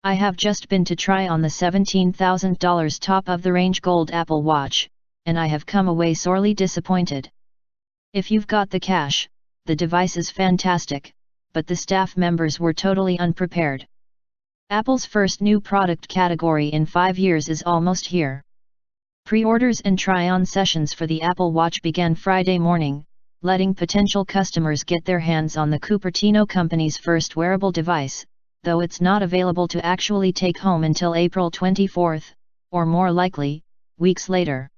I have just been to try on the $17,000 top-of-the-range gold Apple Watch, and I have come away sorely disappointed. If you've got the cash, the device is fantastic, but the staff members were totally unprepared. Apple's first new product category in 5 years is almost here. Pre-orders and try-on sessions for the Apple Watch began Friday morning, letting potential customers get their hands on the Cupertino company's first wearable device, though it's not available to actually take home until April 24, or more likely, weeks later.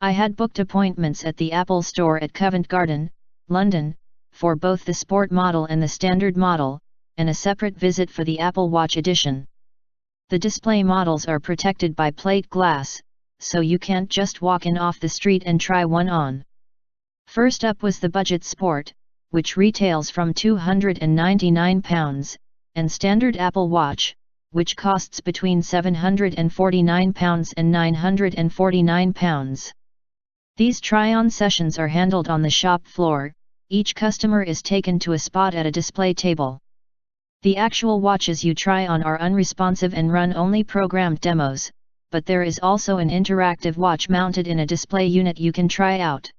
I had booked appointments at the Apple Store at Covent Garden, London, for both the Sport model and the Standard model, and a separate visit for the Apple Watch Edition. The display models are protected by plate glass, so you can't just walk in off the street and try one on. First up was the Budget Sport, which retails from £299, and Standard Apple Watch, which costs between £749 and £949. These try-on sessions are handled on the shop floor. Each customer is taken to a spot at a display table. The actual watches you try on are unresponsive and run only programmed demos, but there is also an interactive watch mounted in a display unit you can try out.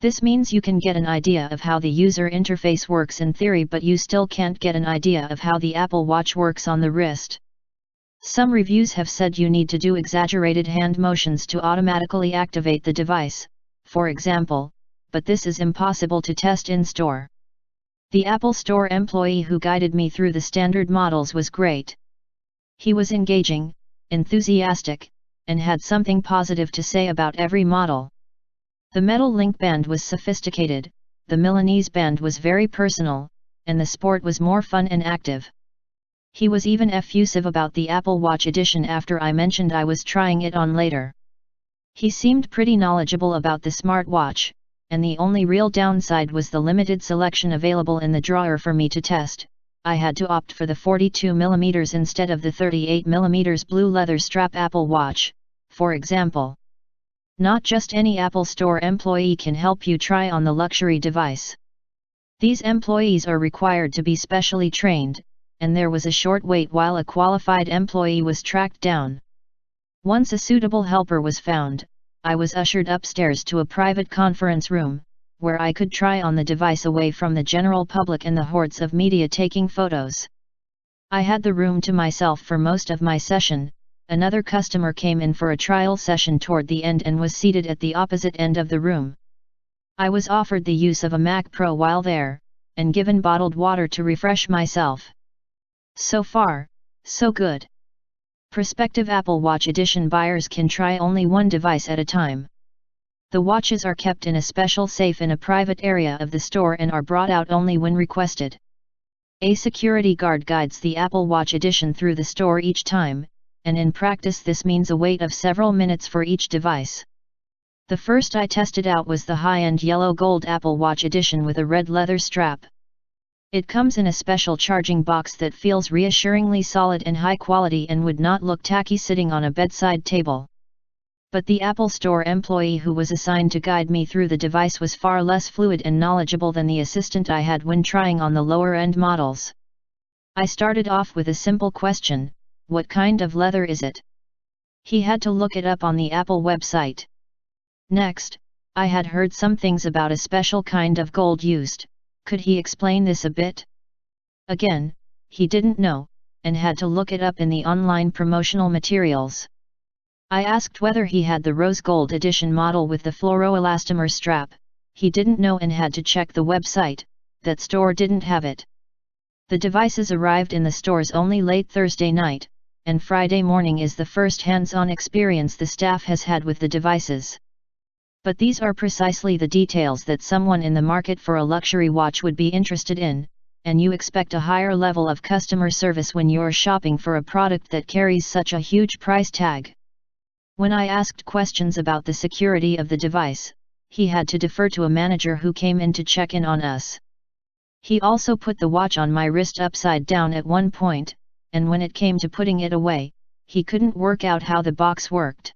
This means you can get an idea of how the user interface works in theory, but you still can't get an idea of how the Apple Watch works on the wrist. Some reviews have said you need to do exaggerated hand motions to automatically activate the device, for example, but this is impossible to test in-store. The Apple Store employee who guided me through the Standard models was great. He was engaging, enthusiastic, and had something positive to say about every model. The metal link band was sophisticated, the Milanese band was very personal, and the Sport was more fun and active. He was even effusive about the Apple Watch Edition after I mentioned I was trying it on later. He seemed pretty knowledgeable about the smartwatch, and the only real downside was the limited selection available in the drawer for me to test. I had to opt for the 42mm instead of the 38mm blue leather strap Apple Watch, for example. Not just any Apple Store employee can help you try on the luxury device. These employees are required to be specially trained, and there was a short wait while a qualified employee was tracked down. Once a suitable helper was found, I was ushered upstairs to a private conference room, where I could try on the device away from the general public and the hordes of media taking photos. I had the room to myself for most of my session. Another customer came in for a trial session toward the end and was seated at the opposite end of the room. I was offered the use of a Mac Pro while there, and given bottled water to refresh myself. So far, so good. Prospective Apple Watch Edition buyers can try only one device at a time. The watches are kept in a special safe in a private area of the store and are brought out only when requested. A security guard guides the Apple Watch Edition through the store each time, and in practice this means a wait of several minutes for each device. The first I tested out was the high-end yellow gold Apple Watch Edition with a red leather strap. It comes in a special charging box that feels reassuringly solid and high quality and would not look tacky sitting on a bedside table. But the Apple Store employee who was assigned to guide me through the device was far less fluid and knowledgeable than the assistant I had when trying on the lower-end models. I started off with a simple question: what kind of leather is it? He had to look it up on the Apple website. Next, I had heard some things about a special kind of gold used. Could he explain this a bit? Again, he didn't know, and had to look it up in the online promotional materials. I asked whether he had the rose gold edition model with the fluoroelastomer strap. He didn't know and had to check the website. That store didn't have it. The devices arrived in the stores only late Thursday night, and Friday morning is the first hands-on experience the staff has had with the devices. But these are precisely the details that someone in the market for a luxury watch would be interested in, and you expect a higher level of customer service when you're shopping for a product that carries such a huge price tag. When I asked questions about the security of the device, he had to defer to a manager who came in to check in on us. He also put the watch on my wrist upside down at one point, and when it came to putting it away, he couldn't work out how the box worked.